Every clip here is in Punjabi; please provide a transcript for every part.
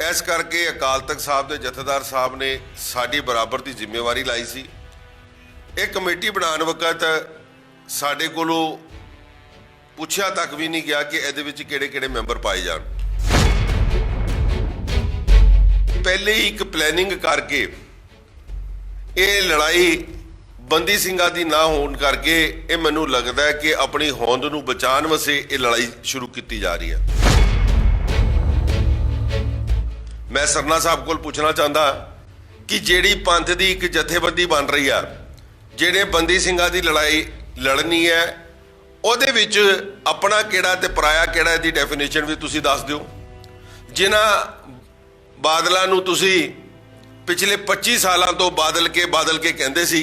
इस करके अकाल तख्त साहब के जथेदार साहब ने साडी बराबर की जिम्मेवारी लाई सी। एक कमेटी बनाने वक्त साडे कोलों पुछया तक भी नहीं गया कि इहदे विच किहड़े-किहड़े मैंबर पाए जाण। पहले ही एक प्लैनिंग करके ये लड़ाई बंदी ਸਿੰਘਾਂ ਦੀ ना होने करके ये मैनू लगता है कि अपनी होंद नूं बचाने वास्ते ये लड़ाई शुरू की जा रही है। मैं सरना साहब को पूछना चाहता कि जिहड़ी पंथ की एक जथेबंदी बन रही है, जिहड़े बंदी ਸਿੰਘਾਂ की लड़ाई लड़नी है, ਉਹਦੇ ਵਿੱਚ अपना ਕਿਹੜਾ ਤੇ ਪਰਾਇਆ ਕਿਹੜਾ ਦੀ ਡੈਫੀਨੇਸ਼ਨ भी तुसीं दस दिओ। जिन्हां बादलों नूं तुसीं पिछले 25 सालों तो बादल के कहते सी,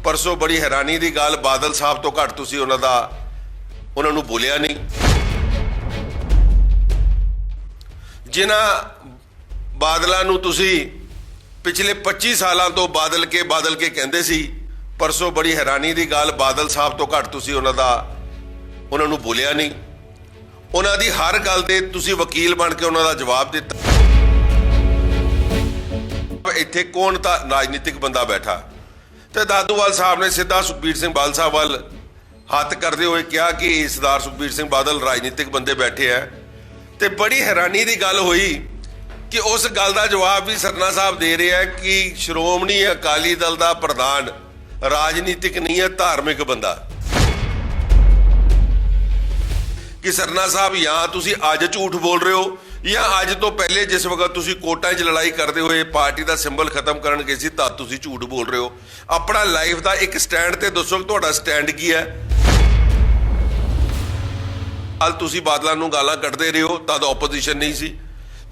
परसों बड़ी हैरानी की गल बादल साहब तो घट तुसीं उन्हां नूं बोलिया नहीं। जिन्हां बादलों नूं तुसीं पिछले 25 सालों तो बादल के कहते सी, परसों बड़ी हैरानी की गल बादल साहब तो घट तुसीं उन्हां नूं बोलिया नहीं। उन्हां दी हर गल ते तुसीं वकील बन के उन्हां दा जवाब दिता। इत्थे कौन ता राजनीतिक बंदा बैठा तो दादूवाल साहब ने सीधा सुखबीर सिंह बादल साहब वाल हथ करते हुए कहा कि सरदार सुखबीर सिंह बादल राजनीतिक बंदे बैठे हैं। तो बड़ी हैरानी की गल हुई कि उस गल का जवाब भी सरना साहब दे रहे हैं कि श्रोमणी अकाली दल का प्रधान राजनीतिक नहीं है, धार्मिक बंदा। कि सरना साहब या तुसी अज झूठ बोल रहे हो या अज तो पहले जिस वक्त तुसी कोटां 'च लड़ाई करते हुए पार्टी का सिंबल खत्म करन गए सी तद तुसी झूठ बोल रहे हो। अपना लाइफ का एक स्टैंड ते दसो तुहाडा स्टैंड की है। कल तुसी बादलों नूं गालां कड्डदे रहे हो तद ओपोजिशन नहीं सी,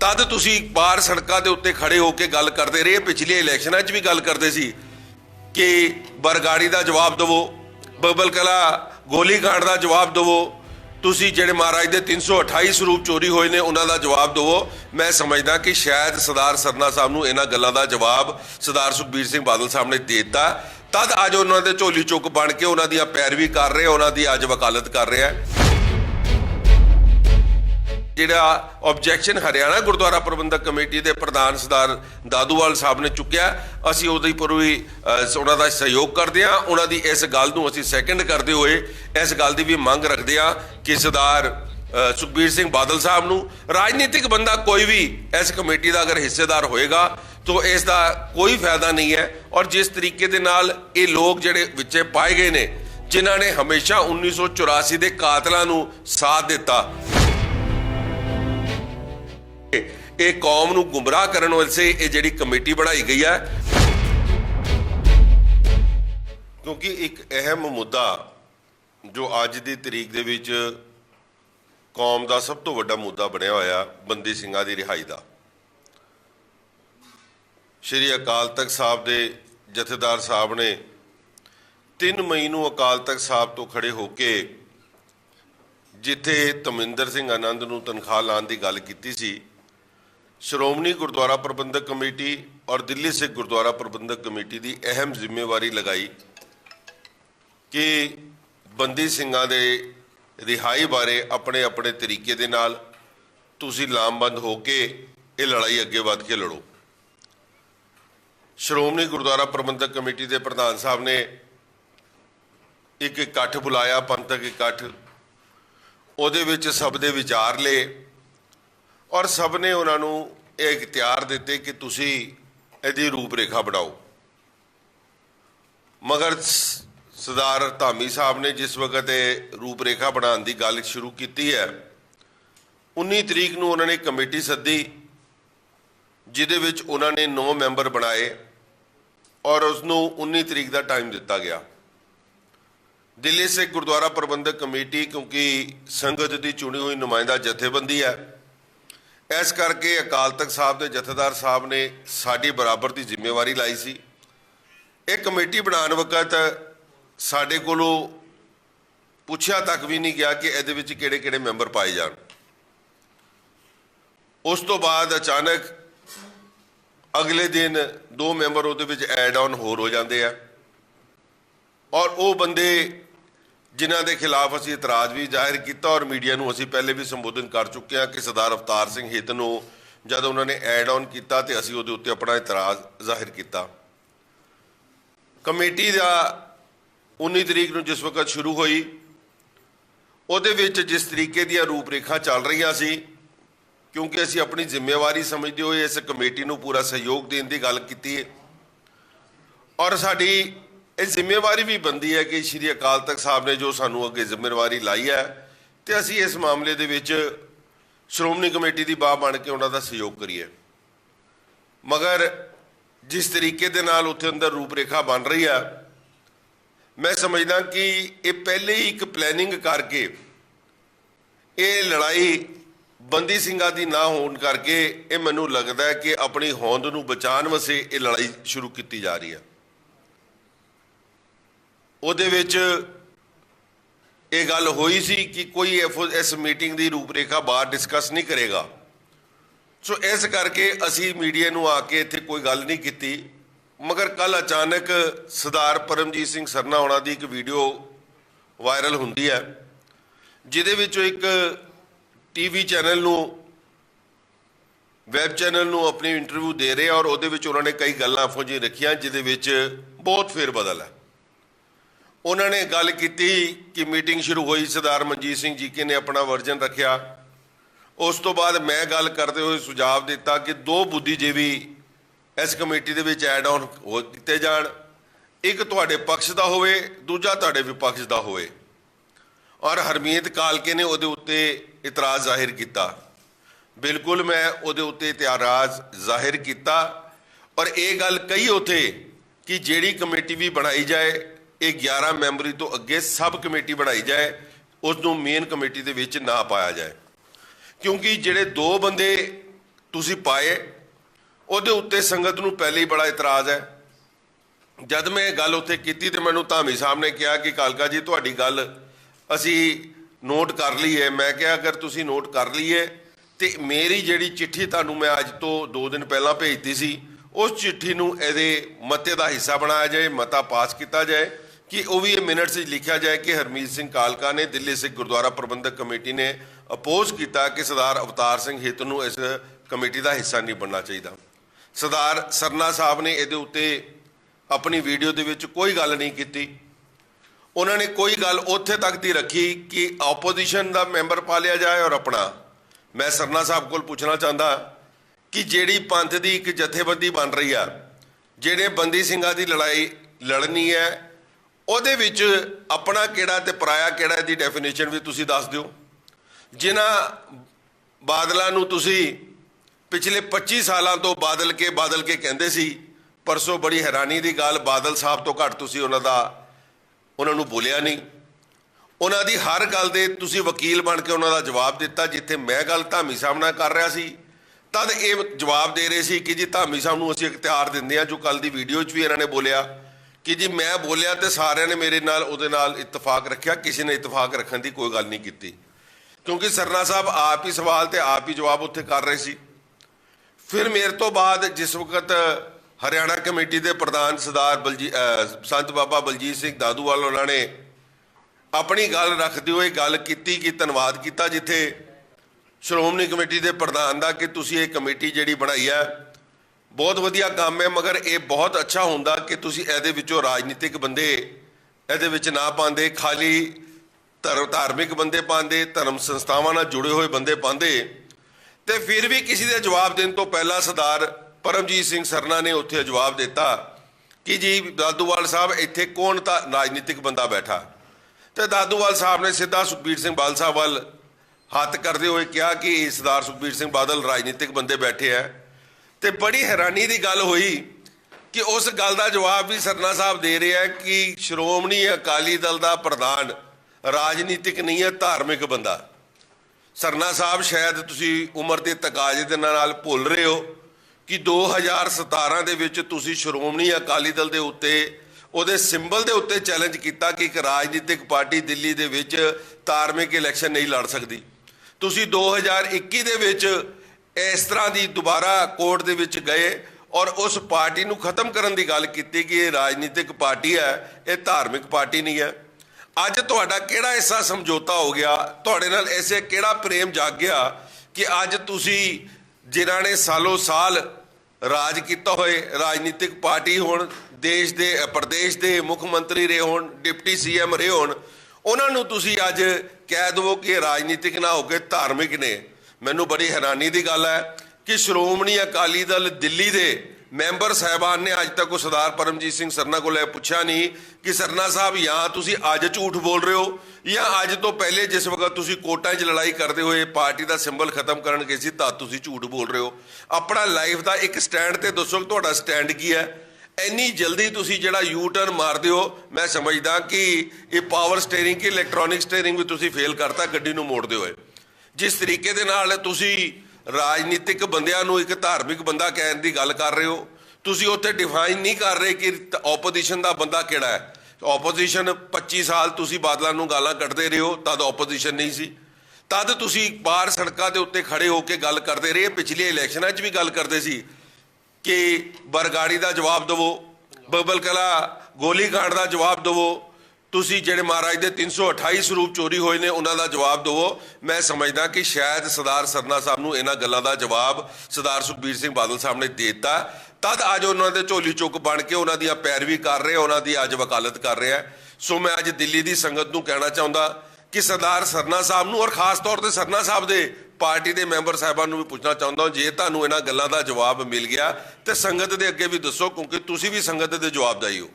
तद तुसी बाहर सड़कों के उत्ते खड़े होकर गल करते रहे। पिछले इलैक्शनां 'च भी गल करते सी कि बरगाड़ी का जवाब दवो, बबल कला गोलीकांड का जवाब दवो, तुसी जिहड़े महाराज के 328 स्वरूप चोरी होए ने उन्हां दा जवाब दवो। मैं समझदा कि शायद सरदार सरना साहब नूं इन्हां गल्लां दा जवाब सरदार सुखबीर सिंह बादल साहब ने दे दिता, तद अज उन्हां दे झोली चुक बन के उन्हां दी पैरवी कर रहे, उन्हां दी अज वकालत कर रहे हैं। जिहड़ा ऑब्जैक्शन हरियाणा गुरुद्वारा प्रबंधक कमेटी के प्रधान सरदार दादूवाल साहब ने चुक्या, असीं उहदी पूरी उन्हां दा सहयोग करते हैं। उन्हां दी इस गल नूं असीं सैकेंड करते हुए इस गल की भी मंग रखते हैं कि सरदार सुखबीर सिंह बादल साहब नूं राजनीतिक बंदा कोई भी इस कमेटी का अगर हिस्सेदार होएगा तो इसका कोई फायदा नहीं है। और जिस तरीके दे नाल ये लोग जिहड़े विचे पाए गए ने, जिन्हां ने हमेशा 1984 के कातलों नूं साथ दिता, ये कौम नूं गुमराह करन वास्ते ये जिहड़ी कमेटी बनाई गई है। क्योंकि एक अहम मुद्दा जो अज की तरीक दे विच कौम का सब तो वड्डा मुद्दा बनया होया बंदी ਸਿੰਘਾਂ ਦੀ रिहाई का, श्री अकाल तख्त साहब के जथेदार साहब ने 3 मई नूं अकाल तख्त साहब तो खड़े होके जिथे तमिंदर सिंह आनंद नूं तनख्वाह लाने की गल की सी, श्रोमणी गुरुद्वारा प्रबंधक कमेटी और दिल्ली सिख गुरुद्वारा प्रबंधक कमेटी की अहम जिम्मेवारी लगाई कि बंदी ਸਿੰਘਾਂ ਦੇ रिहाई बारे अपने अपने तरीके दे नाल तुसी लामबंद होके ये लड़ाई अगे वध के लड़ो। श्रोमणी गुरुद्वारा प्रबंधक कमेटी के प्रधान साहब ने एक इकट्ठ बुलाया, पंथक इकट्ठ, उहदे विच सब दे विचार ले और सब ने उन्होंने ये इख्तियार दिते कि तुसी इहदी रूपरेखा बनाओ। मगर सरदार धामी साहब ने जिस वक्त रूपरेखा बनाने की गल शुरू की है, 19 तरीक नूं उन्होंने कमेटी सद्दी जिहदे विच उन्होंने 9 मैंबर बनाए और उसनूं 19 तरीक का टाइम दिता गया। दिल्ली सिख गुरुद्वारा प्रबंधक कमेटी क्योंकि संगत की चुनी हुई नुमाइंदा जथेबंदी है, इस करके अकाल तख्त साहब के जथेदार साहब ने साडी बराबर की जिम्मेवारी लाई सी। एक कमेटी बनाने वक्त साडे कोलों पुछया तक भी नहीं गया कि इहदे विच किहड़े-किहड़े मैंबर पाए जाण। उस तो बाद अचानक अगले दिन 2 मैंबर उहदे विच ऐड ऑन होर हो जाते हैं और वो बंदे जिन्हां दे खिलाफ असीं इतराज़ भी जाहिर किया और मीडिया नूं असीं पहले भी संबोधन कर चुके हैं कि सरदार अवतार सिंह हित नूं जद उन्होंने ऐड ऑन किया तो असीं उहदे उत्ते अपना इतराज़ जाहिर किया। कमेटी का 19 तरीक नूं जिस वक्त शुरू हुई उहदे विच जिस तरीके दी रूपरेखा चल रही सी, क्योंकि असीं अपनी जिम्मेवारी समझते हुए इस कमेटी नूं पूरा सहयोग देने की गल की है और साडी ये जिम्मेवारी भी बनती है कि श्री अकाल तख्त साहब ने जो सानू अगे जिम्मेवारी लाई है तो असी इस मामले दे विच श्रोमणी कमेटी की बाह बन के उन्हों का सहयोग करिए। मगर जिस तरीके दे नाल उत्थे अंदर रूपरेखा बन रही है, मैं समझदा कि ये पहले ही एक प्लैनिंग करके ये लड़ाई बंदी ਸਿੰਘਾਂ ਦੀ ना होने करके ये मैनू लगता है कि अपनी होंद नूं बचाने वास्ते ये लड़ाई शुरू की जा रही है। ਉਹਦੇ ਵਿੱਚ ਇਹ ਗੱਲ ਹੋਈ ਸੀ कि कोई इस मीटिंग की रूपरेखा बाहर डिस्कस नहीं करेगा, सो इस करके असी मीडिया नूं आके इत्थे कोई गल नहीं की। मगर कल अचानक सरदार परमजीत सिंह सरना होना की एक वीडियो वायरल होंदी है जिहदे विचों एक टीवी चैनल नूं वैब चैनल नूं अपनी इंटरव्यू दे रहे और उहदे विच उन्होंने कई गल्लां अफो जी रखियां जिहदे विच बहुत फेरबदल है। उन्होंने गल की कि मीटिंग शुरू हुई, सरदार मनजीत सिंह जी के ने अपना वर्जन रखा, उस तो बाद मैं गल करते हुए सुझाव दिता कि 2 बुद्धिजीवी इस committee they which add on हो दिते जाण, एक तुहाडे पक्ष दा होवे, दूजा तुहाडे विपक्ष दा होवे। और हरमीत कालके ने उहदे उत्ते इतराज़ जाहिर किया। बिल्कुल मैं उहदे उत्ते इतराज़ जाहिर किया और ये गल कही उत्थे कि जिहड़ी कमेटी भी बनाई जाए ये 11 मैंबरी तो अगे सब कमेटी बनाई जाए, उसनों मेन कमेटी दे विच ना पाया जाए, क्योंकि जिहड़े 2 बंदे तुसीं पाए उहदे उत्ते संगत नूं पहले ही बड़ा इतराज़ है। जद मैं गल उत्थे कीती ते मैनूं धामी साहब ने कहा कि कालका जी तुहाडी गल असी नोट कर ली है। मैं कहा अगर तुसीं नोट कर ली है तो मेरी जिहड़ी चिट्ठी तुहानूं मैं अज तो 2 दिन पहलां भेजती सी उस चिट्ठी नूं इहदे मते का हिस्सा बनाया जाए, मता पास किया जाए कि वह भी मिनट्स लिखा जाए कि हरमीत सिंह कालका ने दिल्ली सिख गुरुद्वारा प्रबंधक कमेटी ने अपोज किया कि सरदार अवतार सिंह हित नूं इस कमेटी का हिस्सा नहीं बनना चाहिए। सरदार सरना साहब ने ये उत्ते अपनी वीडियो दे विच कोई गल नहीं की। उन्होंने कोई गल उत्थे तक दी रखी कि ओपोजिशन का मैंबर पा लिया जाए और अपना। मैं सरना साहब को पूछना चाहता कि जिहड़ी पंथ की एक जथेबंदी बन रही है, जिहड़े बंदी ਸਿੰਘਾਂ की लड़ाई लड़नी है, ਉਹਦੇ ਵਿੱਚ अपना ਕਿਹੜਾ ਤੇ ਪਰਾਇਆ ਕਿਹੜਾ ਦੀ ਡੈਫੀਨੇਸ਼ਨ ਵੀ ਤੁਸੀਂ ਦੱਸ ਦਿਓ। ਜਿਨ੍ਹਾਂ ਬਾਦਲਾਂ ਨੂੰ ਤੁਸੀਂ ਪਿਛਲੇ 25 ਸਾਲਾਂ ਤੋਂ ਬਾਦਲ ਕੇ ਕਹਿੰਦੇ ਸੀ, ਪਰਸੋਂ ਬੜੀ ਹੈਰਾਨੀ ਦੀ ਗੱਲ ਬਾਦਲ ਸਾਹਿਬ ਤੋਂ ਘੱਟ ਤੁਸੀਂ ਉਹਨਾਂ ਨੂੰ ਬੋਲਿਆ ਨਹੀਂ। ਉਹਨਾਂ ਦੀ ਹਰ ਗੱਲ ਦੇ ਤੁਸੀਂ ਵਕੀਲ ਬਣ ਕੇ ਉਹਨਾਂ ਦਾ ਜਵਾਬ ਦਿੱਤਾ। ਜਿੱਥੇ ਮੈਂ ਗੱਲ ਧਾਮੀ ਸਾਹਿਬ ਨਾਲ ਕਰ ਰਿਹਾ ਸੀ ਤਦ ਇਹ ਜਵਾਬ ਦੇ ਰਹੇ ਸੀ ਕਿ ਜੀ ਧਾਮੀ ਸਾਹਿਬ ਨੂੰ ਅਸੀਂ ਇਖਤਿਆਰ ਦਿੰਦੇ ਹਾਂ, ਜੋ ਕੱਲ ਦੀ ਵੀਡੀਓ 'ਚ ਵੀ ਇਹਨਾਂ ਨੇ ਬੋਲਿਆ कि जी मैं बोलिया तो सारे ने मेरे नाल उहदे नाल इतफाक रखा, किसी ने इतफाक रखने की कोई गल नहीं की, क्योंकि सरना साहब आप ही सवाल तो आप ही जवाब उत्थे कर रहे सी। फिर मेरे तो बाद जिस वक्त हरियाणा कमेटी के प्रधान सरदार संत बाबा बलजीत सिंह दादूवाल उन्होंने अपनी गल रखते हुए गल की कि धन्यवाद किया जिथे श्रोमणी कमेटी के प्रधान का कि तुसीं ये कमेटी जिहड़ी बनाई है बहुत वधिया काम है, मगर ये बहुत अच्छा होंदा कि तुसीं इहदे विचों राजनीतिक बंदे इहदे विच ना पांदे, खाली धार्मिक बंदे पांदे, धर्म संस्थावां नाल जुड़े हुए बंदे पांदे। ते फिर भी किसी दे जवाब देने तो पहला सरदार परमजीत सिंह सरना ने उत्थे जवाब दिता कि जी दादूवाल साहब इत्थे कौन था राजनीतिक बंदा बैठा। तो दादूवाल साहब ने सीधा सुखबीर सिंह बादल साहब वाल हत्थ करते हुए कहा कि सरदार सुखबीर सिंह बादल राजनीतिक बंदे बैठे है। तो बड़ी हैरानी की गल हुई कि उस गल का जवाब भी सरना साहब दे रहे हैं कि श्रोमणी अकाली दल का प्रधान राजनीतिक नहीं है, धार्मिक बंदा। सरना साहब शायद तुसी उम्र के तकाजे के नाल भुल रहे हो कि 2017 दे विच तुसी श्रोमणी अकाली दल के उत्ते उहदे सिंबल के उत्ते चैलेंज किया कि एक राजनीतिक पार्टी दिल्ली दे विच धार्मिक इलैक्शन नहीं लड़ सकती। तुसी 2021 दे विच इस तरह की दोबारा कोर्ट दे विच गए और उस पार्टी नूं खत्म करने की गल की कि ये राजनीतिक पार्टी है, ये धार्मिक पार्टी नहीं है। अज तुहाडा किहड़ा ऐसा समझौता हो गया, तुहाडे नाल ऐसे किहड़ा प्रेम जाग गया कि अज तुसी ਜਿਨ੍ਹਾਂ ਨੇ ਸਾਲੋ ਸਾਲ ਰਾਜ ਕੀਤਾ ਹੋਏ, ਰਾਜਨੀਤਿਕ ਪਾਰਟੀ ਹੋਣ, ਦੇਸ਼ ਦੇ ਪ੍ਰਦੇਸ਼ ਦੇ ਮੁੱਖ ਮੰਤਰੀ ਰਹੇ ਹੋਣ, ਡਿਪਟੀ ਸੀਐਮ ਰਹੇ ਹੋਣ, ਉਹਨਾਂ ਨੂੰ ਤੁਸੀਂ ਅੱਜ ਕਹਿ ਦਵੋ ਕਿ ਇਹ ਰਾਜਨੀਤਿਕ ਨਾ ਹੋ ਕੇ ਧਾਰਮਿਕ ਨੇ। ਮੈਨੂੰ ਬੜੀ ਹੈਰਾਨੀ ਦੀ ਗੱਲ ਹੈ ਕਿ ਸ਼੍ਰੋਮਣੀ ਅਕਾਲੀ ਦਲ ਦਿੱਲੀ ਦੇ ਮੈਂਬਰ ਸਾਹਿਬਾਨ ਨੇ ਅੱਜ ਤੱਕ ਉਹ ਸਰਦਾਰ ਪਰਮਜੀਤ ਸਿੰਘ ਸਰਨਾ ਕੋਲ ਇਹ ਪੁੱਛਿਆ ਨਹੀਂ ਕਿ ਸਰਨਾ ਸਾਹਿਬ ਜਾਂ ਤੁਸੀਂ ਅੱਜ ਝੂਠ ਬੋਲ ਰਹੇ ਹੋ ਜਾਂ ਅੱਜ ਤੋਂ ਪਹਿਲੇ ਜਿਸ ਵਕਤ ਤੁਸੀਂ ਕੋਟਾਂ 'ਚ ਲੜਾਈ ਕਰਦੇ ਹੋਏ ਪਾਰਟੀ ਦਾ ਸਿੰਬਲ ਖਤਮ ਕਰਨ ਗਏ ਸੀ ਤਾਂ ਤੁਸੀਂ ਝੂਠ ਬੋਲ ਰਹੇ ਹੋ। ਆਪਣਾ ਲਾਈਫ ਦਾ ਇੱਕ ਸਟੈਂਡ ਤੇ ਦੱਸੋ ਕਿ ਤੁਹਾਡਾ ਸਟੈਂਡ ਕੀ ਹੈ। ਇੰਨੀ ਜਲਦੀ ਤੁਸੀਂ ਜਿਹੜਾ ਯੂ ਟਰਨ ਮਾਰਦੇ ਹੋ, ਮੈਂ ਸਮਝਦਾ ਕਿ ਇਹ ਪਾਵਰ ਸਟੀਅਰਿੰਗ ਕਿ ਇਲੈਕਟ੍ਰੋਨਿਕ ਸਟੀਅਰਿੰਗ ਵੀ ਤੁਸੀਂ ਫੇਲ ਕਰਤਾ ਗੱਡੀ ਨੂੰ ਮੋੜਦੇ ਹੋਏ। ਜਿਸ ਤਰੀਕੇ ਦੇ ਨਾਲ ਤੁਸੀਂ ਰਾਜਨੀਤਿਕ ਬੰਦਿਆਂ ਨੂੰ ਇੱਕ ਧਾਰਮਿਕ ਬੰਦਾ ਕਹਿਣ ਦੀ ਗੱਲ ਕਰ ਰਹੇ ਹੋ, ਤੁਸੀਂ ਉੱਥੇ ਡਿਫਾਈਨ ਨਹੀਂ ਕਰ ਰਹੇ ਕਿ ਆਪੋਜੀਸ਼ਨ ਦਾ ਬੰਦਾ ਕਿਹੜਾ ਹੈ। ਆਪੋਜੀਸ਼ਨ 25 ਸਾਲ ਤੁਸੀਂ ਬਾਦਲਾਂ ਨੂੰ ਗਾਲਾਂ ਕੱਢਦੇ ਰਹੇ ਹੋ, ਤਦ ਆਪੋਜੀਸ਼ਨ ਨਹੀਂ ਸੀ। ਤਦ ਤੁਸੀਂ ਬਾਹਰ ਸੜਕਾਂ ਦੇ ਉੱਤੇ ਖੜੇ ਹੋ ਕੇ ਗੱਲ ਕਰਦੇ ਰਹੇ। ਪਿਛਲੇ ਇਲੈਕਸ਼ਨਾਂ 'ਚ ਵੀ ਗੱਲ ਕਰਦੇ ਸੀ ਕਿ ਬਰਗਾੜੀ ਦਾ ਜਵਾਬ ਦੇਵੋ, ਬਬਲ ਕਲਾ ਗੋਲੀकांड ਦਾ ਜਵਾਬ ਦੇਵੋ, ਤੁਸੀਂ ਜਿਹੜੇ ਮਹਾਰਾਜ ਦੇ 328 ਸਰੂਪ ਚੋਰੀ ਹੋਏ ਨੇ ਉਹਨਾਂ ਦਾ ਜਵਾਬ ਦਿਵੋ। ਮੈਂ ਸਮਝਦਾ ਕਿ ਸ਼ਾਇਦ ਸਰਦਾਰ ਸਰਨਾ ਸਾਹਿਬ ਨੂੰ ਇਹਨਾਂ ਗੱਲਾਂ ਦਾ ਜਵਾਬ ਸਰਦਾਰ ਸੁਖਬੀਰ ਸਿੰਘ ਬਾਦਲ ਸਾਹਿਬ ਨੇ ਦੇ ਦਿੱਤਾ, ਤਦ ਅੱਜ ਉਹਨਾਂ ਦੇ ਝੋਲੀ ਚੁੱਕ ਬਣ ਕੇ ਉਹਨਾਂ ਦੀਆਂ ਪੈਰਵੀ ਕਰ ਰਹੇ, ਉਹਨਾਂ ਦੀ ਅੱਜ ਵਕਾਲਤ ਕਰ ਰਿਹਾ। ਸੋ ਮੈਂ ਅੱਜ ਦਿੱਲੀ ਦੀ ਸੰਗਤ ਨੂੰ ਕਹਿਣਾ ਚਾਹੁੰਦਾ ਕਿ ਸਰਦਾਰ ਸਰਨਾ ਸਾਹਿਬ ਨੂੰ ਔਰ ਖਾਸ ਤੌਰ ਤੇ ਸਰਨਾ ਸਾਹਿਬ ਦੇ ਪਾਰਟੀ ਦੇ ਮੈਂਬਰ ਸਾਹਿਬਾਨ ਨੂੰ ਵੀ ਪੁੱਛਣਾ ਚਾਹੁੰਦਾ, ਜੇ ਤੁਹਾਨੂੰ ਇਹਨਾਂ ਗੱਲਾਂ ਦਾ ਜਵਾਬ ਮਿਲ ਗਿਆ ਤੇ ਸੰਗਤ ਦੇ ਅੱਗੇ ਵੀ ਦੱਸੋ, ਕਿਉਂਕਿ ਤੁਸੀਂ ਵੀ ਸੰਗਤ ਦੇ ਜਵਾਬਦਾਰੀ ਹੋ।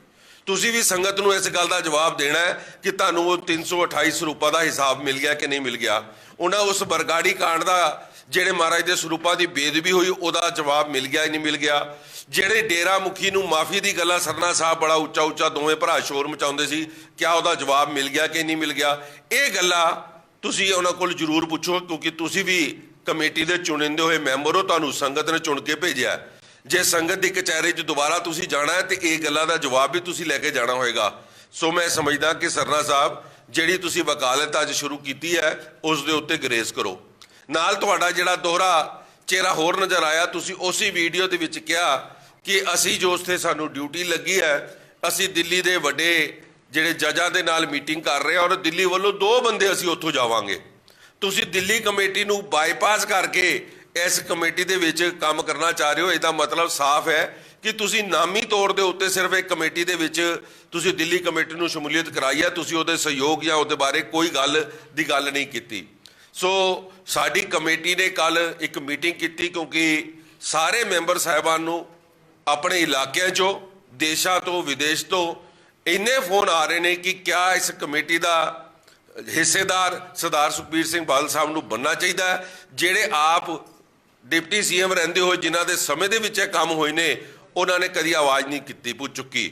ਤੁਸੀਂ ਵੀ ਸੰਗਤ ਨੂੰ ਇਸ ਗੱਲ ਦਾ ਜਵਾਬ ਦੇਣਾ ਹੈ ਕਿ ਤੁਹਾਨੂੰ ਉਹ 328 ਸਰੂਪਾਂ ਦਾ ਹਿਸਾਬ ਮਿਲ ਗਿਆ ਕਿ ਨਹੀਂ ਮਿਲ ਗਿਆ। ਉਹਨਾਂ ਉਸ ਬਰਗਾੜੀ ਕਾਂਡ ਦਾ ਜਿਹੜੇ ਮਹਾਰਾਜ ਦੇ ਸਰੂਪਾਂ ਦੀ ਬੇਅਦਬੀ ਹੋਈ ਉਹਦਾ ਜਵਾਬ ਮਿਲ ਗਿਆ ਨਹੀਂ ਮਿਲ ਗਿਆ। ਜਿਹੜੇ ਡੇਰਾ ਮੁਖੀ ਨੂੰ ਮਾਫੀ ਦੀ ਗੱਲਾਂ ਸਰਨਾ ਸਾਹਿਬ ਬੜਾ ਉੱਚਾ ਉੱਚਾ ਦੋਵੇਂ ਭਰਾ ਸ਼ੋਰ ਮਚਾਉਂਦੇ ਸੀ, ਕਿਆ ਉਹਦਾ ਜਵਾਬ ਮਿਲ ਗਿਆ ਕਿ ਨਹੀਂ ਮਿਲ ਗਿਆ। ਇਹ ਗੱਲਾਂ ਤੁਸੀਂ ਉਹਨਾਂ ਕੋਲ ਜ਼ਰੂਰ ਪੁੱਛੋ, ਕਿਉਂਕਿ ਤੁਸੀਂ ਵੀ ਕਮੇਟੀ ਦੇ ਚੁਣਿੰਦੇ ਹੋਏ ਮੈਂਬਰ ਹੋ, ਤੁਹਾਨੂੰ ਸੰਗਤ ਨੇ ਚੁਣ ਕੇ ਭੇਜਿਆ। ਜੇ ਸੰਗਤ ਦੀ ਕਚਹਿਰੀ 'ਚ ਦੁਬਾਰਾ ਤੁਸੀਂ ਜਾਣਾ ਹੈ ਤੇ ਇਹ ਗੱਲਾਂ ਦਾ ਜਵਾਬ ਵੀ ਤੁਸੀਂ ਲੈ ਕੇ ਜਾਣਾ ਹੋਏਗਾ। ਸੋ ਮੈਂ ਸਮਝਦਾ ਕਿ ਸਰਨਾ ਸਾਹਿਬ ਜਿਹੜੀ ਤੁਸੀਂ ਵਕਾਲਤ ਅੱਜ ਸ਼ੁਰੂ ਕੀਤੀ ਹੈ ਉਸ ਦੇ ਉੱਤੇ ਗਰੇਸ ਕਰੋ। ਨਾਲ ਤੁਹਾਡਾ ਜਿਹੜਾ ਦੋਹਰਾ ਚਿਹਰਾ ਹੋਰ ਨਜ਼ਰ ਆਇਆ, ਤੁਸੀਂ ਉਸੇ ਵੀਡੀਓ ਦੇ ਵਿੱਚ ਕਿਹਾ ਕਿ ਅਸੀਂ ਜੋ ਉੱਥੇ ਸਾਨੂੰ ਡਿਊਟੀ ਲੱਗੀ ਹੈ, ਅਸੀਂ ਦਿੱਲੀ ਦੇ ਵੱਡੇ ਜਿਹੜੇ ਜੱਜਾਂ ਦੇ ਨਾਲ ਮੀਟਿੰਗ ਕਰ ਰਹੇ ਹਾਂ ਔਰ ਦਿੱਲੀ ਵੱਲੋਂ 2 ਬੰਦੇ ਅਸੀਂ ਉੱਥੋਂ ਜਾਵਾਂਗੇ। ਤੁਸੀਂ ਦਿੱਲੀ ਕਮੇਟੀ ਨੂੰ ਬਾਈਪਾਸ ਕਰਕੇ ਇਸ ਕਮੇਟੀ ਦੇ ਵਿੱਚ ਕੰਮ ਕਰਨਾ ਚਾਹ ਰਹੇ ਹੋ। ਇਹਦਾ ਮਤਲਬ ਸਾਫ਼ ਹੈ ਕਿ ਤੁਸੀਂ ਨਾਮੀ ਤੌਰ ਦੇ ਉੱਤੇ ਸਿਰਫ ਇੱਕ ਕਮੇਟੀ ਦੇ ਵਿੱਚ ਤੁਸੀਂ ਦਿੱਲੀ ਕਮੇਟੀ ਨੂੰ ਸ਼ਮੂਲੀਅਤ ਕਰਾਈ ਹੈ, ਤੁਸੀਂ ਉਹਦੇ ਸਹਿਯੋਗ ਜਾਂ ਉਹਦੇ ਬਾਰੇ ਕੋਈ ਗੱਲ ਨਹੀਂ ਕੀਤੀ। ਸੋ ਸਾਡੀ ਕਮੇਟੀ ਨੇ ਕੱਲ ਇੱਕ ਮੀਟਿੰਗ ਕੀਤੀ, ਕਿਉਂਕਿ ਸਾਰੇ ਮੈਂਬਰ ਸਾਹਿਬਾਨ ਨੂੰ ਆਪਣੇ ਇਲਾਕਿਆਂ 'ਚੋਂ, ਦੇਸ਼ਾਂ ਤੋਂ, ਵਿਦੇਸ਼ ਤੋਂ ਇੰਨੇ ਫੋਨ ਆ ਰਹੇ ਨੇ ਕਿ ਕਿਆ ਇਸ ਕਮੇਟੀ ਦਾ ਹਿੱਸੇਦਾਰ ਸਰਦਾਰ ਸੁਖਬੀਰ ਸਿੰਘ ਬਾਦਲ ਸਾਹਿਬ ਨੂੰ ਬਣਨਾ ਚਾਹੀਦਾ ਹੈ। ਜਿਹੜੇ ਆਪ ਡਿਪਟੀ ਸੀਐਮ ਰਹਿੰਦੇ ਹੋਏ ਜਿਨ੍ਹਾਂ ਦੇ ਸਮੇਂ ਦੇ ਵਿੱਚ ਇਹ ਕੰਮ ਹੋਏ ਨੇ, ਉਹਨਾਂ ਨੇ ਕਦੀ ਆਵਾਜ਼ ਨਹੀਂ ਕੀਤੀ ਚੁੱਕੀ।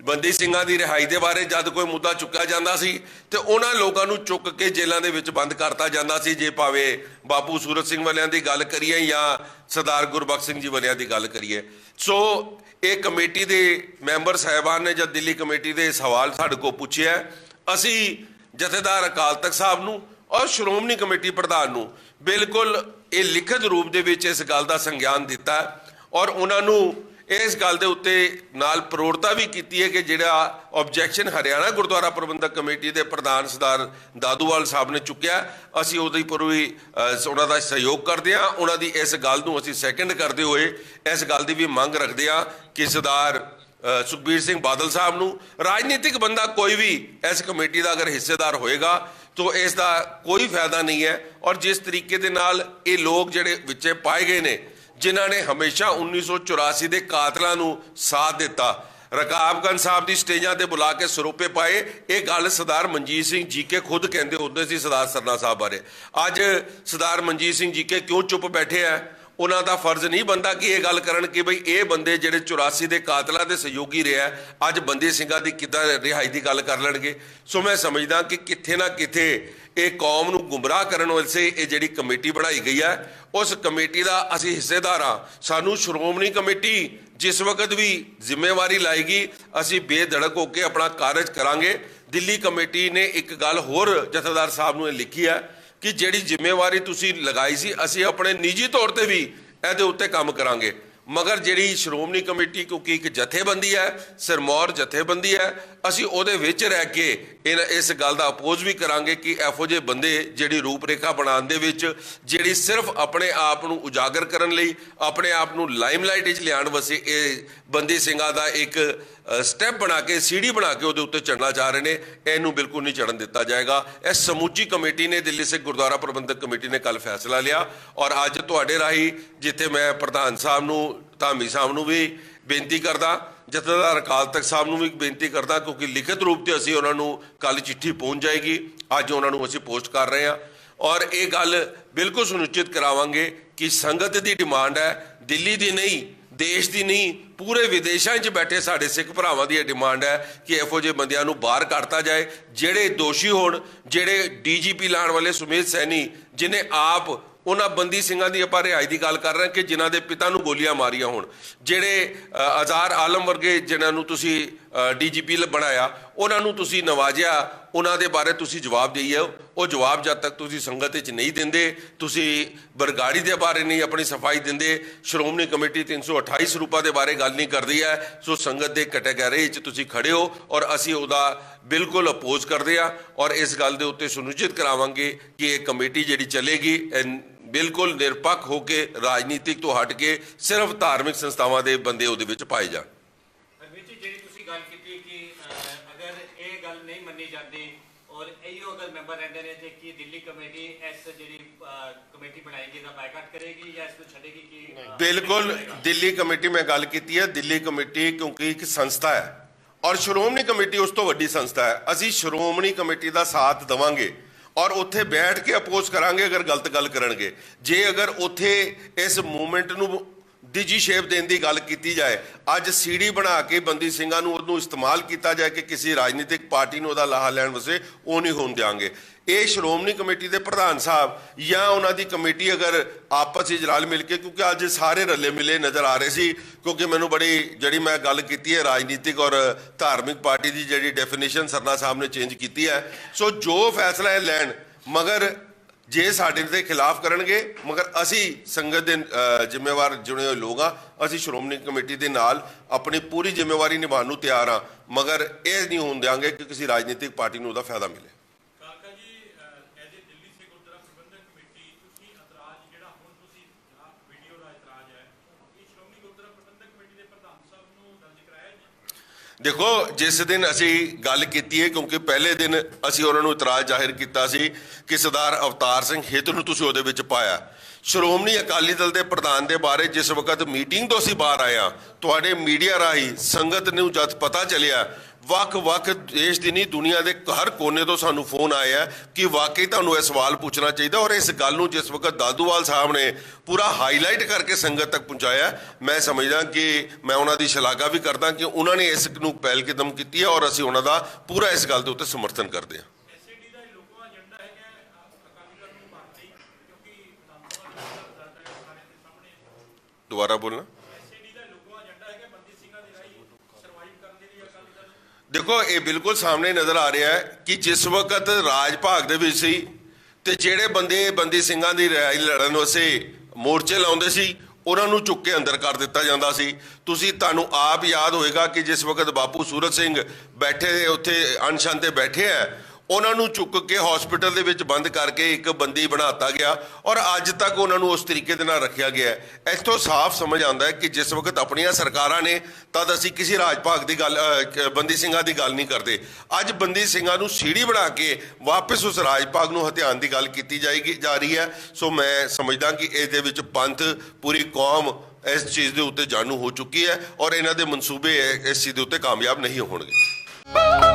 ਬੰਦੀ ਸਿੰਘਾਂ ਦੀ ਰਿਹਾਈ ਦੇ ਬਾਰੇ ਜਦ ਕੋਈ ਮੁੱਦਾ ਚੁੱਕਿਆ ਜਾਂਦਾ ਸੀ ਤੇ ਉਹਨਾਂ ਲੋਕਾਂ ਨੂੰ ਚੁੱਕ ਕੇ ਜੇਲ੍ਹਾਂ ਦੇ ਵਿੱਚ ਬੰਦ ਕਰਤਾ ਜਾਂਦਾ ਸੀ। ਜੇ ਭਾਵੇਂ ਬਾਪੂ ਸੂਰਤ ਸਿੰਘ ਵਾਲਿਆਂ ਦੀ ਗੱਲ ਕਰੀਏ ਜਾਂ ਸਰਦਾਰ ਗੁਰਬਖਸ਼ ਸਿੰਘ ਜੀ ਵਾਲਿਆਂ ਦੀ ਗੱਲ ਕਰੀਏ। ਸੋ ਇਹ ਕਮੇਟੀ ਦੇ ਮੈਂਬਰ ਸਾਹਿਬਾਨ ਨੇ ਜਦ ਦਿੱਲੀ ਕਮੇਟੀ ਦੇ ਸਵਾਲ ਸਾਡੇ ਕੋਲ ਪੁੱਛਿਆ, ਅਸੀਂ ਜਥੇਦਾਰ ਅਕਾਲ ਤਖਤ ਸਾਹਿਬ ਨੂੰ ਔਰ ਸ਼੍ਰੋਮਣੀ ਕਮੇਟੀ ਪ੍ਰਧਾਨ ਨੂੰ ਬਿਲਕੁਲ ਇਹ ਲਿਖਤ ਰੂਪ ਦੇ ਵਿੱਚ ਇਸ ਗੱਲ ਦਾ ਸੰਗਿਆਨ ਦਿੱਤਾ ਔਰ ਉਹਨਾਂ ਨੂੰ ਇਸ ਗੱਲ ਦੇ ਉੱਤੇ ਨਾਲ ਪ੍ਰੋੜਤਾ ਵੀ ਕੀਤੀ ਹੈ ਕਿ ਜਿਹੜਾ ਆਬਜੈਕਸ਼ਨ ਹਰਿਆਣਾ ਗੁਰਦੁਆਰਾ ਪ੍ਰਬੰਧਕ ਕਮੇਟੀ ਦੇ ਪ੍ਰਧਾਨ ਸਰਦਾਰ ਦਾਦੂਵਾਲ ਸਾਹਿਬ ਨੇ ਚੁੱਕਿਆ, ਅਸੀਂ ਉਹਦੀ ਪੂਰੀ ਉਹਨਾਂ ਦਾ ਸਹਿਯੋਗ ਕਰਦੇ ਹਾਂ। ਉਹਨਾਂ ਦੀ ਇਸ ਗੱਲ ਨੂੰ ਅਸੀਂ ਸੈਕਿੰਡ ਕਰਦੇ ਹੋਏ ਇਸ ਗੱਲ ਦੀ ਵੀ ਮੰਗ ਰੱਖਦੇ ਹਾਂ ਕਿ ਸਰਦਾਰ ਸੁਖਬੀਰ ਸਿੰਘ ਬਾਦਲ ਸਾਹਿਬ ਨੂੰ, ਰਾਜਨੀਤਿਕ ਬੰਦਾ ਕੋਈ ਵੀ ਇਸ ਕਮੇਟੀ ਦਾ ਅਗਰ ਹਿੱਸੇਦਾਰ ਹੋਏਗਾ ਤਾਂ ਇਸ ਦਾ ਕੋਈ ਫਾਇਦਾ ਨਹੀਂ ਹੈ। ਔਰ ਜਿਸ ਤਰੀਕੇ ਦੇ ਨਾਲ ਇਹ ਲੋਕ ਜਿਹੜੇ ਵਿੱਚੇ ਪਾਏ ਗਏ ਨੇ, ਜਿਨ੍ਹਾਂ ਨੇ ਹਮੇਸ਼ਾ 1984 ਦੇ ਕਾਤਲਾਂ ਨੂੰ ਸਾਥ ਦਿੱਤਾ, ਰਕਾਬਗੰਜ ਸਾਹਿਬ ਦੀ ਸਟੇਜਾਂ ਤੇ ਬੁਲਾ ਕੇ ਸਰੋਪੇ ਪਾਏ, ਇਹ ਗੱਲ ਸਰਦਾਰ ਮਨਜੀਤ ਸਿੰਘ ਜੀਕੇ ਖੁਦ ਕਹਿੰਦੇ ਹੁੰਦੇ ਸੀ ਸਰਦਾਰ ਸਰਨਾ ਸਾਹਿਬ ਬਾਰੇ। ਅੱਜ ਸਰਦਾਰ ਮਨਜੀਤ ਸਿੰਘ ਜੀਕੇ ਕਿਉਂ ਚੁੱਪ ਬੈਠੇ ਆ? ਉਹਨਾਂ ਦਾ ਫਰਜ਼ ਨਹੀਂ ਬਣਦਾ ਕਿ ਇਹ ਗੱਲ ਕਰਨ ਕਿ ਬਈ ਇਹ ਬੰਦੇ ਜਿਹੜੇ 84 ਦੇ ਕਾਤਲਾਂ ਦੇ ਸਹਿਯੋਗੀ ਰਿਹਾ, ਅੱਜ ਬੰਦੀ ਸਿੰਘਾਂ ਦੀ ਕਿੱਦਾਂ ਰਿਹਾਈ ਦੀ ਗੱਲ ਕਰ ਲੈਣਗੇ। ਸੋ ਮੈਂ ਸਮਝਦਾ ਕਿ ਕਿੱਥੇ ਨਾ ਕਿੱਥੇ ਇਹ ਕੌਮ ਨੂੰ ਗੁੰਮਰਾਹ ਕਰਨ ਵਾਸਤੇ ਇਹ ਜਿਹੜੀ ਕਮੇਟੀ ਬਣਾਈ ਗਈ ਹੈ, ਉਸ ਕਮੇਟੀ ਦਾ ਅਸੀਂ ਹਿੱਸੇਦਾਰ ਹਾਂ। ਸਾਨੂੰ ਸ਼੍ਰੋਮਣੀ ਕਮੇਟੀ ਜਿਸ ਵਕਤ ਵੀ ਜ਼ਿੰਮੇਵਾਰੀ ਲਾਏਗੀ, ਅਸੀਂ ਬੇਧੜਕ ਹੋ ਕੇ ਆਪਣਾ ਕਾਰਜ ਕਰਾਂਗੇ। ਦਿੱਲੀ ਕਮੇਟੀ ਨੇ ਇੱਕ ਗੱਲ ਹੋਰ ਜਥੇਦਾਰ ਸਾਹਿਬ ਨੂੰ ਲਿਖੀ ਹੈ ਕਿ ਜਿਹੜੀ ਜ਼ਿੰਮੇਵਾਰੀ ਤੁਸੀਂ ਲਗਾਈ ਸੀ, ਅਸੀਂ ਆਪਣੇ ਨਿੱਜੀ ਤੌਰ ਤੇ ਵੀ ਇਹਦੇ ਉੱਤੇ ਕੰਮ ਕਰਾਂਗੇ। ਮਗਰ ਜਿਹੜੀ ਸ਼੍ਰੋਮਣੀ ਕਮੇਟੀ ਕਿਉਂਕਿ ਇੱਕ ਜਥੇਬੰਦੀ ਹੈ, ਸਿਰਮੌਰ ਜਥੇਬੰਦੀ ਹੈ, ਅਸੀਂ ਉਹਦੇ ਵਿੱਚ ਰਹਿ ਕੇ ਇਸ ਗੱਲ ਦਾ ਅਪੋਜ਼ ਵੀ ਕਰਾਂਗੇ ਕਿ ਇਹੋ ਜਿਹੇ ਬੰਦੇ ਜਿਹੜੀ ਰੂਪਰੇਖਾ ਬਣਾਉਣ ਦੇ ਵਿੱਚ ਜਿਹੜੀ ਸਿਰਫ ਆਪਣੇ ਆਪ ਨੂੰ ਉਜਾਗਰ ਕਰਨ ਲਈ, ਆਪਣੇ ਆਪ ਨੂੰ ਲਾਈਮਲਾਈਟ ਵਿੱਚ ਲਿਆਉਣ ਵਾਸਤੇ ਇਹ ਬੰਦੀ ਸਿੰਘਾਂ ਦਾ ਇੱਕ ਸਟੈਪ ਬਣਾ ਕੇ, ਸੀੜੀ ਬਣਾ ਕੇ ਉਹਦੇ ਉੱਤੇ ਚੜ੍ਹਨਾ ਚਾਹ ਰਹੇ ਨੇ, ਇਹਨੂੰ ਬਿਲਕੁਲ ਨਹੀਂ ਚੜ੍ਹਨ ਦਿੱਤਾ ਜਾਏਗਾ। ਇਹ ਸਮੁੱਚੀ ਕਮੇਟੀ ਨੇ, ਦਿੱਲੀ ਸਿੱਖ ਗੁਰਦੁਆਰਾ ਪ੍ਰਬੰਧਕ ਕਮੇਟੀ ਨੇ ਕੱਲ੍ਹ ਫੈਸਲਾ ਲਿਆ ਔਰ ਅੱਜ ਤੁਹਾਡੇ ਰਾਹੀਂ ਜਿੱਥੇ ਮੈਂ ਪ੍ਰਧਾਨ ਸਾਹਿਬ ਨੂੰ, ਧਾਮੀ ਸਾਹਿਬ ਨੂੰ ਵੀ ਬੇਨਤੀ ਕਰਦਾ, ਜਥੇਦਾਰ ਅਕਾਲ ਤਖਤ ਸਾਹਿਬ ਨੂੰ ਵੀ ਬੇਨਤੀ ਕਰਦਾ, ਕਿਉਂਕਿ ਲਿਖਤ ਰੂਪ ਤੇ ਅਸੀਂ ਉਹਨਾਂ ਨੂੰ ਕੱਲ੍ਹ ਚਿੱਠੀ ਪਹੁੰਚ ਜਾਏਗੀ, ਅੱਜ ਉਹਨਾਂ ਨੂੰ ਅਸੀਂ ਪੋਸਟ ਕਰ ਰਹੇ ਹਾਂ ਔਰ ਇਹ ਗੱਲ ਬਿਲਕੁਲ ਸੁਨਿਸ਼ਚਿਤ ਕਰਾਵਾਂਗੇ ਕਿ ਸੰਗਤ ਦੀ ਡਿਮਾਂਡ ਹੈ, ਦਿੱਲੀ ਦੀ ਨਹੀਂ, ਦੇਸ਼ ਦੀ ਨਹੀਂ, ਪੂਰੇ ਵਿਦੇਸ਼ਾਂ 'ਚ ਬੈਠੇ ਸਾਡੇ ਸਿੱਖ ਭਰਾਵਾਂ ਦੀ ਇਹ ਡਿਮਾਂਡ ਹੈ ਕਿ ਇਹੋ ਜਿਹੇ ਬੰਦਿਆਂ ਨੂੰ ਬਾਹਰ ਕੱਢਤਾ ਜਾਏ, ਜਿਹੜੇ ਦੋਸ਼ੀ ਹੋਣ, ਜਿਹੜੇ ਡੀਜੀਪੀ ਲਾਉਣ ਵਾਲੇ ਸੁਮੇਧ ਸੈਣੀ ਜਿਹਨੇ ਆਪ ਉਹਨਾਂ ਬੰਦੀ ਸਿੰਘਾਂ ਦੀ ਆਪਾਂ ਰਿਹਾਈ ਦੀ ਗੱਲ ਕਰ ਰਹੇ ਕਿ ਜਿਨ੍ਹਾਂ ਦੇ ਪਿਤਾ ਨੂੰ ਗੋਲੀਆਂ ਮਾਰੀਆਂ ਹੋਣ, ਜਿਹੜੇ ਅਜ਼ਾਰ ਆਲਮ ਵਰਗੇ ਜਿਨ੍ਹਾਂ ਨੂੰ ਤੁਸੀਂ ਡੀਜੀਪੀ ਬਣਾਇਆ, ਉਹਨਾਂ ਨੂੰ ਤੁਸੀਂ ਨਵਾਜਿਆ, ਉਹਨਾਂ ਦੇ ਬਾਰੇ ਤੁਸੀਂ ਜਵਾਬ ਦੇਈਏ। ਉਹ ਜਵਾਬ ਜਦ ਤੱਕ ਤੁਸੀਂ ਸੰਗਤ ਵਿੱਚ ਨਹੀਂ ਦਿੰਦੇ, ਤੁਸੀਂ ਬਰਗਾੜੀ ਦੇ ਬਾਰੇ ਨਹੀਂ ਆਪਣੀ ਸਫਾਈ ਦਿੰਦੇ, ਸ਼੍ਰੋਮਣੀ ਕਮੇਟੀ 328 ਸਰੂਪਾਂ ਦੇ ਬਾਰੇ ਗੱਲ ਨਹੀਂ ਕਰਦੀ ਹੈ, ਸੋ ਸੰਗਤ ਦੇ ਕੈਟਾਗਰੀ 'ਚ ਤੁਸੀਂ ਖੜੇ ਹੋ ਔਰ ਅਸੀਂ ਉਹਦਾ ਬਿਲਕੁਲ ਅਪੋਜ਼ ਕਰਦੇ ਹਾਂ ਔਰ ਇਸ ਗੱਲ ਦੇ ਉੱਤੇ ਸੁਨਿਸ਼ਚਿਤ ਕਰਾਵਾਂਗੇ ਕਿ ਇਹ ਕਮੇਟੀ ਜਿਹੜੀ ਚੱਲੇਗੀ ਬਿਲਕੁਲ ਨਿਰਪੱਖ ਹੋ ਕੇ, ਰਾਜਨੀਤਿਕ ਤੋਂ ਹਟ ਕੇ ਸਿਰਫ ਧਾਰਮਿਕ ਸੰਸਥਾਵਾਂ ਦੇ ਬੰਦੇ ਉਹਦੇ ਵਿੱਚ ਪਾਏ ਜਾਣ। ਜਿਹੜੀ ਤੁਸੀਂ ਗੱਲ ਕੀਤੀ ਕਿ ਅਗਰ ਇਹ ਗੱਲ ਨਹੀਂ ਮੰਨੀ ਜਾਂਦੀ ਔਰ ਇਹੋ ਅਗਰ ਮੈਂਬਰ ਰਹਿੰਦੇ ਨੇ ਤੇ ਕੀ ਦਿੱਲੀ ਕਮੇਟੀ ਇਸ ਜਿਹੜੀ ਕਮੇਟੀ ਬਣਾਏਗੀ ਦਾ ਬਾਈਕਾਟ ਕਰੇਗੀ ਜਾਂ ਇਸ ਨੂੰ ਛੱਡੇਗੀ? ਕਿ ਬਿਲਕੁਲ ਦਿੱਲੀ ਕਮੇਟੀ ਮੈਂ ਗੱਲ ਕੀਤੀ ਹੈ, ਦਿੱਲੀ ਕਮੇਟੀ ਕਿਉਂਕਿ ਇੱਕ ਸੰਸਥਾ ਹੈ ਔਰ ਸ਼੍ਰੋਮਣੀ ਕਮੇਟੀ ਉਸ ਤੋਂ ਵੱਡੀ ਸੰਸਥਾ ਹੈ। ਅਸੀਂ ਸ਼੍ਰੋਮਣੀ ਕਮੇਟੀ ਦਾ ਸਾਥ ਦੇਵਾਂਗੇ ਔਰ ਉੱਥੇ ਬੈਠ ਕੇ ਅਪੋਜ਼ ਕਰਾਂਗੇ ਅਗਰ ਗਲਤ ਗੱਲ ਕਰਨਗੇ। ਜੇ ਅਗਰ ਉੱਥੇ ਇਸ ਮੂਵਮੈਂਟ ਨੂੰ ਦੂਜੀ ਸ਼ੇਪ ਦੇਣ ਦੀ ਗੱਲ ਕੀਤੀ ਜਾਏ, ਅੱਜ ਸੀੜੀ ਬਣਾ ਕੇ ਬੰਦੀ ਸਿੰਘਾਂ ਨੂੰ ਉਹਨੂੰ ਇਸਤੇਮਾਲ ਕੀਤਾ ਜਾਏ ਕਿ ਕਿਸੇ ਰਾਜਨੀਤਿਕ ਪਾਰਟੀ ਨੂੰ ਉਹਦਾ ਲਾਹਾ ਲੈਣ ਵਾਸਤੇ, ਉਹ ਨਹੀਂ ਹੋਣ ਦਿਆਂਗੇ। ਇਹ ਸ਼੍ਰੋਮਣੀ ਕਮੇਟੀ ਦੇ ਪ੍ਰਧਾਨ ਸਾਹਿਬ ਜਾਂ ਉਹਨਾਂ ਦੀ ਕਮੇਟੀ ਅਗਰ ਆਪਸ ਵਿੱਚ ਰਲ ਮਿਲ ਕੇ, ਕਿਉਂਕਿ ਅੱਜ ਸਾਰੇ ਰੱਲੇ ਮਿਲੇ ਨਜ਼ਰ ਆ ਰਹੇ ਸੀ, ਕਿਉਂਕਿ ਮੈਨੂੰ ਬੜੀ ਜਿਹੜੀ ਮੈਂ ਗੱਲ ਕੀਤੀ ਹੈ ਰਾਜਨੀਤਿਕ ਔਰ ਧਾਰਮਿਕ ਪਾਰਟੀ ਦੀ ਜਿਹੜੀ ਡੈਫੀਨੇਸ਼ਨ ਸਰਨਾ ਸਾਹਿਬ ਨੇ ਚੇਂਜ ਕੀਤੀ ਹੈ, ਸੋ ਜੋ ਫੈਸਲਾ ਇਹ ਲੈਣ ਮਗਰ ਜੇ ਸਾਡੇ ਦੇ ਖਿਲਾਫ ਕਰਨਗੇ, ਮਗਰ ਅਸੀਂ ਸੰਗਤ ਦੇ ਜ਼ਿੰਮੇਵਾਰ ਜੁੜੇ ਹੋਏ ਲੋਕ ਹਾਂ, ਅਸੀਂ ਸ਼੍ਰੋਮਣੀ ਕਮੇਟੀ ਦੇ ਨਾਲ ਆਪਣੀ ਪੂਰੀ ਜ਼ਿੰਮੇਵਾਰੀ ਨਿਭਾਉਣ ਨੂੰ ਤਿਆਰ ਹਾਂ, ਮਗਰ ਇਹ ਨਹੀਂ ਹੋਣ ਦਿਆਂਗੇ ਕਿ ਕਿਸੇ ਰਾਜਨੀਤਿਕ ਪਾਰਟੀ ਨੂੰ ਉਹਦਾ ਫਾਇਦਾ ਮਿਲੇ। ਕਾਲਕਾ ji, as a Delhi Sikh Gurdwara Prabandhak committee ਤੁਸੀਂ ਇਤਰਾਜ਼ ਜਿਹੜਾ ਹੁਣ ਤੁਸੀਂ ਵੀਡੀਓ ਦਾ ਇਤਰਾਜ਼ ਹੈ, ਇਹ ਸ਼੍ਰੋਮਣੀ ਗੁਰਦੁਆਰਾ ਪ੍ਰਬੰਧਕ ਕਮੇਟੀ ਦੇ ਪ੍ਰਧਾਨ ਸਾਹਿਬ ਨੂੰ ਦਰਜ ਕਰਾਇਆ ਜੀ? ਦੇਖੋ, ਜਿਸ ਦਿਨ ਅਸੀਂ ਗੱਲ ਕੀਤੀ ਹੈ, ਕਿਉਂਕਿ ਪਹਿਲੇ ਦਿਨ ਅਸੀਂ ਉਹਨਾਂ ਨੂੰ ਇਤਰਾਜ਼ ਜ਼ਾਹਿਰ ਕੀਤਾ ਸੀ ਕਿ ਸਰਦਾਰ ਅਵਤਾਰ ਸਿੰਘ ਹਿੱਤ ਨੂੰ ਤੁਸੀਂ ਉਹਦੇ ਵਿੱਚ ਪਾਇਆ। ਸ਼੍ਰੋਮਣੀ ਅਕਾਲੀ ਦਲ ਦੇ ਪ੍ਰਧਾਨ ਦੇ ਬਾਰੇ ਜਿਸ ਵਕਤ ਮੀਟਿੰਗ ਤੋਂ ਅਸੀਂ ਬਾਹਰ ਆਏ ਹਾਂ, ਤੁਹਾਡੇ ਮੀਡੀਆ ਰਾਹੀਂ ਸੰਗਤ ਨੂੰ ਜਦ ਪਤਾ ਚੱਲਿਆ, ਵੱਖ-ਵੱਖ ਦੇਸ਼ ਦੀ ਨਹੀਂ ਦੁਨੀਆ ਦੇ ਹਰ ਕੋਨੇ ਤੋਂ ਸਾਨੂੰ ਫੋਨ ਆਇਆ ਕਿ ਵਾਕਈ ਤੁਹਾਨੂੰ ਇਹ ਸਵਾਲ ਪੁੱਛਣਾ ਚਾਹੀਦਾ ਔਰ ਇਸ ਗੱਲ ਨੂੰ ਜਿਸ ਵਕਤ ਦਾਦੂਵਾਲ ਸਾਹਿਬ ਨੇ ਪੂਰਾ ਹਾਈਲਾਈਟ ਕਰਕੇ ਸੰਗਤ ਤੱਕ ਪਹੁੰਚਾਇਆ, ਮੈਂ ਸਮਝਦਾ ਕਿ ਮੈਂ ਉਹਨਾਂ ਦੀ ਸ਼ਲਾਘਾ ਵੀ ਕਰਦਾ ਕਿ ਉਹਨਾਂ ਨੇ ਇਸ ਨੂੰ ਪਹਿਲ ਕਦਮ ਕੀਤੀ ਹੈ ਔਰ ਅਸੀਂ ਉਹਨਾਂ ਦਾ ਪੂਰਾ ਇਸ ਗੱਲ ਦੇ ਉੱਤੇ ਸਮਰਥਨ ਕਰਦੇ ਹਾਂ। ਦੁਬਾਰਾ ਬੋਲਣਾ। ਦੇਖੋ, ਇਹ ਬਿਲਕੁਲ ਸਾਹਮਣੇ ਨਜ਼ਰ ਆ ਰਿਹਾ ਹੈ ਕਿ ਜਿਸ ਵਕਤ ਰਾਜ ਭਾਗ ਦੇ ਵਿੱਚ ਸੀ ਤੇ ਜਿਹੜੇ ਬੰਦੇ ਬੰਦੀ ਸਿੰਘਾਂ ਦੀ ਰਿਹਾਈ ਲੜਨ ਵਾਸਤੇ ਮੋਰਚੇ ਲਾਉਂਦੇ ਸੀ, ਉਹਨਾਂ ਨੂੰ ਚੁੱਕ ਕੇ ਅੰਦਰ ਕਰ ਦਿੱਤਾ ਜਾਂਦਾ ਸੀ। ਤੁਹਾਨੂੰ ਆਪ ਯਾਦ ਹੋਏਗਾ ਕਿ ਜਿਸ ਵਕਤ ਬਾਪੂ ਸੂਰਤ ਸਿੰਘ ਬੈਠੇ ਉੱਥੇ ਅਨਸ਼ਨ ਤੇ ਬੈਠੇ ਹੈ, ਉਹਨਾਂ ਨੂੰ ਚੁੱਕ ਕੇ ਹਸਪੀਟਲ ਦੇ ਵਿੱਚ ਬੰਦ ਕਰਕੇ ਇੱਕ ਬੰਦੀ ਬਣਾਤਾ ਗਿਆ ਔਰ ਅੱਜ ਤੱਕ ਉਹਨਾਂ ਨੂੰ ਉਸ ਤਰੀਕੇ ਦੇ ਨਾਲ ਰੱਖਿਆ ਗਿਆ ਹੈ। ਇੱਥੋਂ ਸਾਫ਼ ਸਮਝ ਆਉਂਦਾ ਹੈ ਕਿ ਜਿਸ ਵਕਤ ਆਪਣੀਆਂ ਸਰਕਾਰਾਂ ਨੇ ਤਦ ਅਸੀਂ ਕਿਸੇ ਰਾਜ ਭਾਗ ਦੀ ਗੱਲ, ਬੰਦੀ ਸਿੰਘਾਂ ਦੀ ਗੱਲ ਨਹੀਂ ਕਰਦੇ। ਅੱਜ ਬੰਦੀ ਸਿੰਘਾਂ ਨੂੰ ਸੀੜੀ ਬਣਾ ਕੇ ਵਾਪਸ ਉਸ ਰਾਜ ਭਾਗ ਨੂੰ ਹਥਿਆਉਣ ਦੀ ਗੱਲ ਕੀਤੀ ਜਾ ਰਹੀ ਹੈ। ਸੋ ਮੈਂ ਸਮਝਦਾ ਕਿ ਇਹਦੇ ਵਿੱਚ ਪੰਥ, ਪੂਰੀ ਕੌਮ ਇਸ ਚੀਜ਼ ਦੇ ਉੱਤੇ ਜਾਣੂ ਹੋ ਚੁੱਕੀ ਹੈ ਔਰ ਇਹਨਾਂ ਦੇ ਮਨਸੂਬੇ ਇਸ ਚੀਜ਼ ਦੇ ਉੱਤੇ ਕਾਮਯਾਬ ਨਹੀਂ ਹੋਣਗੇ।